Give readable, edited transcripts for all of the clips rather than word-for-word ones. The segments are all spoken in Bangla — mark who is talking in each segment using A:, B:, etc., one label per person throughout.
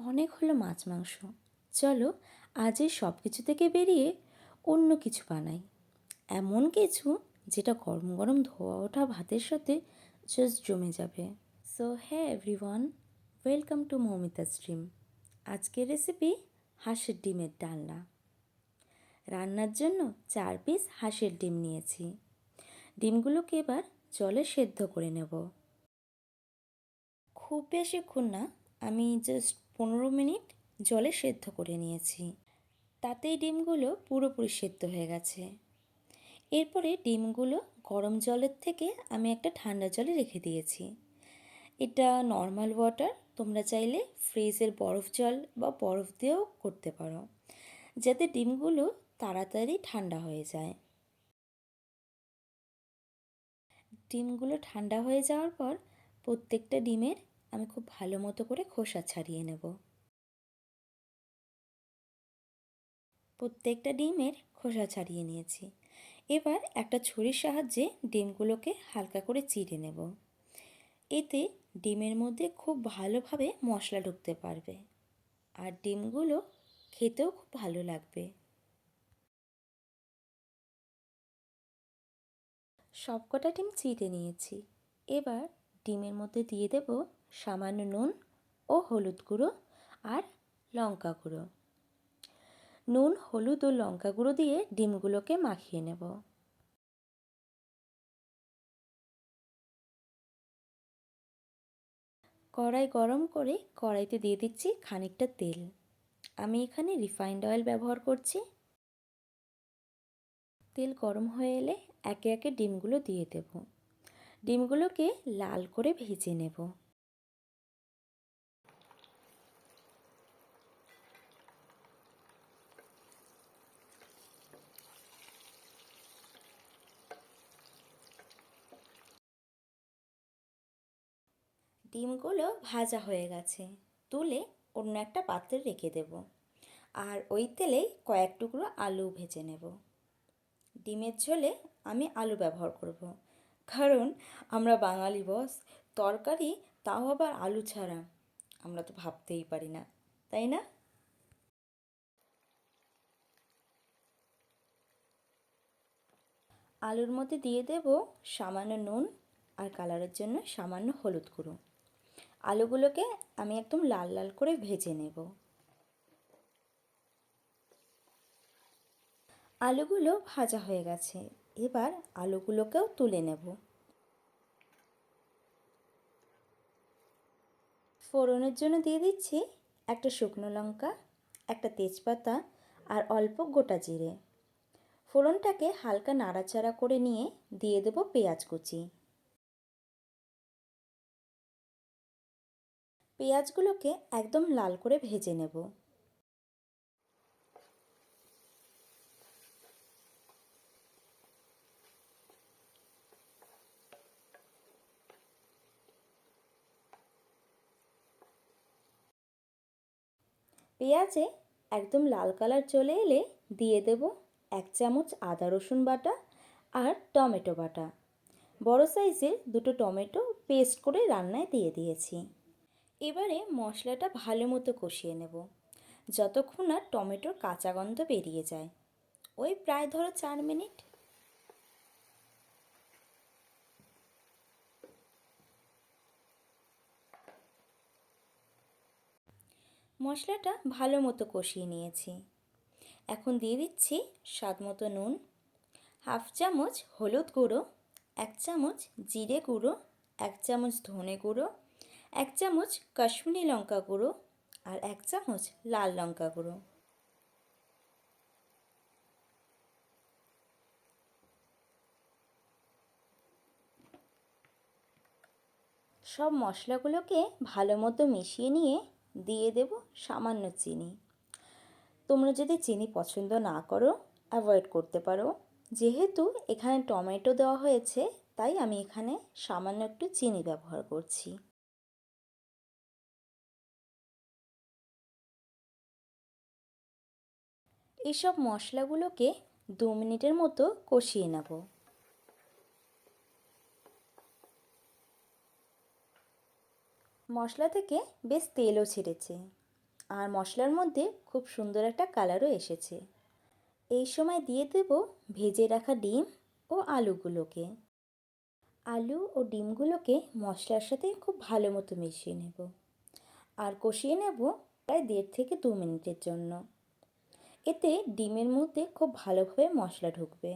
A: অনেক হলো মাছ মাংস। চলো আজ এই সব কিছু থেকে বেরিয়ে অন্য কিছু বানাই। এমন কিছু যেটা গরম গরম ধোয়া ওঠা ভাতের সাথে জাস্ট জমে যাবে। সো হ্যাঁ everyone, welcome to Moumita stream. আজকের রেসিপি হাঁসের ডিমের ডালনা। রান্নার জন্য 4 পিস হাঁসের ডিম নিয়েছি। ডিমগুলোকে এবার জলে সেদ্ধ করে নেব। খুব বেশিক্ষণ না, আমি জাস্ট 15 মিনিট জলে সেদ্ধ করে নিয়েছি। তাতেই ডিমগুলো পুরোপুরি সেদ্ধ হয়ে গেছে। এরপরে ডিমগুলো গরম জলের থেকে আমি একটা ঠান্ডা জলে রেখে দিয়েছি। এটা নর্মাল ওয়াটার, তোমরা চাইলে ফ্রিজের বরফ জল বা বরফ দিয়েও করতে পারো, যাতে ডিমগুলো তাড়াতাড়ি ঠান্ডা হয়ে যায়। ডিমগুলো ঠান্ডা হয়ে যাওয়ার পর প্রত্যেকটা ডিমের আমি খুব ভালো মতো করে খোসা ছাড়িয়ে নেব। প্রত্যেকটা ডিমের খোসা ছাড়িয়ে নিয়েছি। এবার একটা ছুরির সাহায্যে ডিমগুলোকে হালকা করে চিড়ে নেব। এতে ডিমের মধ্যে খুব ভালোভাবে মশলা ঢুকতে পারবে, আর ডিমগুলো খেতেও খুব ভালো লাগবে। সবকটা ডিম চিড়ে নিয়েছি। এবার ডিমের মধ্যে দিয়ে দেব সামান্য নুন ও হলুদ গুঁড়ো আর লঙ্কা গুঁড়ো। নুন, হলুদ ও লঙ্কা গুঁড়ো দিয়ে ডিমগুলোকে মাখিয়ে নেব। কড়াই গরম করে কড়াইতে দিয়ে দিচ্ছি খানিকটা তেল। আমি এখানে রিফাইন্ড অয়েল ব্যবহার করছি। তেল গরম হয়ে এলে একে একে ডিমগুলো দিয়ে দেব। ডিমগুলোকে লাল করে ভেজে নেব। ডিমগুলো ভাজা হয়ে গেছে, তুলে অন্য একটা পাত্রে রেখে দেব। আর ওই তেলেই কয়েক টুকরো আলু ভেজে নেব। ডিমের ঝোলে আমি আলু ব্যবহার করব, কারণ আমরা বাঙালি বস, তরকারি তাও আবার আলু ছাড়া আমরা তো ভাবতেই পারি না, তাই না? আলুর মধ্যে দিয়ে দেব সামান্য নুন আর কালারের জন্য সামান্য হলুদ গুঁড়ো। আলুগুলোকে আমি একদম লাল লাল করে ভেজে নেব। আলুগুলো ভাজা হয়ে গেছে, এবার আলুগুলোকেও তুলে নেব। ফোড়নের জন্য দিয়ে দিচ্ছি একটা শুকনো লঙ্কা, একটা তেজপাতা আর অল্প গোটা জিরে। ফোড়নটাকে হালকা নাড়াচাড়া করে নিয়ে দিয়ে দেব পেঁয়াজ কুচি। পেঁয়াজগুলোকে একদম লাল করে ভেজে নেব। পেঁয়াজে একদম লাল কালার চলে এলে দিয়ে দেব 1 চামচ আদা রসুন বাটা আর টমেটো বাটা। বড় সাইজের দুটো টমেটো পেস্ট করে রান্নায় দিয়ে দিয়েছি। এবারে মশলাটা ভালো মতো কষিয়ে নেব, যতক্ষণ না টমেটোর কাঁচা গন্ধ বেরিয়ে যায়। ওই প্রায় ধরো 4 মিনিট। মশলাটা ভালো মতো কষিয়ে নিয়েছি। এখন দিয়ে দিচ্ছি স্বাদ মতো নুন, 1/2 চামচ হলুদ গুঁড়ো, 1 চামচ জিরে গুঁড়ো, 1 চামচ ধনে গুঁড়ো, 1 চামচ কাশ্মীরি লঙ্কা গুঁড়ো আর 1 চামচ লাল লঙ্কা গুঁড়ো। সব মশলাগুলোকে ভালো মতো মিশিয়ে নিয়ে দিয়ে দেব সামান্য চিনি। তোমরা যদি চিনি পছন্দ না করো অ্যাভয়েড করতে পারো। যেহেতু এখানে টমেটো দেওয়া হয়েছে, তাই আমি এখানে সামান্য একটু চিনি ব্যবহার করছি। এইসব মশলাগুলোকে 2 মিনিটের মতো কষিয়ে নেব। মশলা থেকে বেশ তেলও ছেড়েছে। আর মশলার মধ্যে খুব সুন্দর একটা কালারও এসেছে। এই সময় দিয়ে দেব ভেজে রাখা ডিম ও আলুগুলোকে। আলু ও ডিমগুলোকে মশলার সাথে খুব ভালো মতো মিশিয়ে নেব আর কষিয়ে নেব প্রায় 1.5 থেকে 2 মিনিটের জন্য। এতে ডিমের মধ্যে খুব ভালোভাবে মশলা ঢুকবে।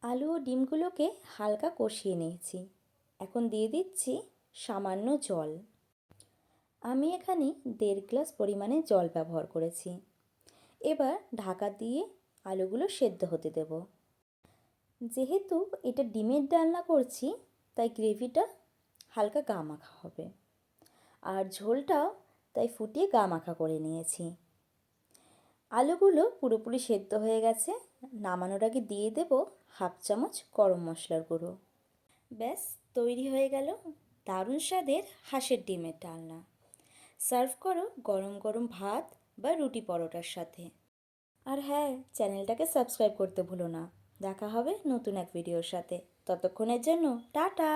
A: আলু ও ডিমগুলোকে হালকা কষিয়ে নিয়েছি। এখন দিয়ে দিচ্ছি সামান্য জল। আমি এখানে 1.5 গ্লাস পরিমাণে জল ব্যবহার করেছি। এবার ঢাকা দিয়ে আলুগুলো সেদ্ধ হতে দেব। যেহেতু এটা ডিমের ডালনা করছি, তাই গ্রেভিটা হালকা গা মাখা হবে, আর ঝোলটাও তাই ফুটিয়ে গা মাখা করে নিয়েছি। আলুগুলো পুরোপুরি সেদ্ধ হয়ে গেছে। নামানোর আগে দিয়ে দেব 1/2 চামচ গরম মশলার গুঁড়ো। ব্যাস তৈরি হয়ে গেল দারুণ স্বাদের হাঁসের ডিমের ডালনা। সার্ভ করো গরম গরম ভাত বা রুটি পরোটার সাথে। আর হ্যাঁ, চ্যানেলটাকে সাবস্ক্রাইব করতে ভুলো না। দেখা হবে নতুন এক ভিডিওর সাথে। ততক্ষণের জন্য টাটা।